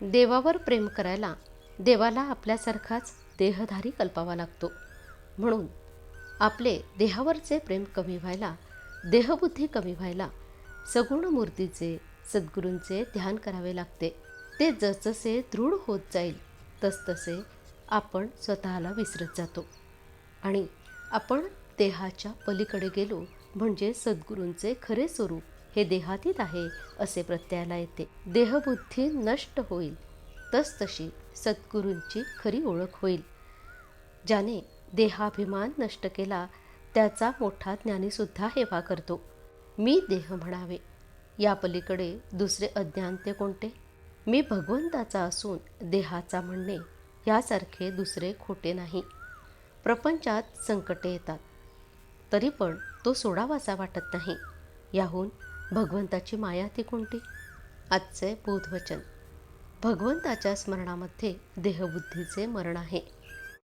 देवावर प्रेम करायला देवाला आपल्यासारखाच देहधारी कल्पावा लागतो. म्हणून आपले देहावरचे प्रेम कमी व्हायला, देहबुद्धी कमी व्हायला सगुण मूर्तीचे, सद्गुरूंचे ध्यान करावे लागते. ते जसजसे दृढ होत जाईल तसतसे आपण स्वतःला विसरत जातो आणि आपण देहाच्या पलीकडे गेलो म्हणजे सद्गुरूंचे खरे स्वरूप हे देहातीत आहे असे प्रत्ययाला येते. देहबुद्धी नष्ट होईल तसतशी सद्गुरूंची खरी ओळख होईल. ज्याने देहाभिमान नष्ट केला त्याचा मोठा ज्ञानीसुद्धा हेवा करतो. मी देह म्हणावे या पलीकडे दुसरे अज्ञान ते कोणते? मी भगवंताचा असून देहाचा म्हणणे यासारखे दुसरे खोटे नाही. प्रपंचात संकटे येतात तरी पण तो सोडावासा वाटत नाही. याहून भगवंताची माया ती कोणती? आजचे बोधवचन. भगवंताच्या स्मरणामध्ये देहबुद्धीचे मरण आहे.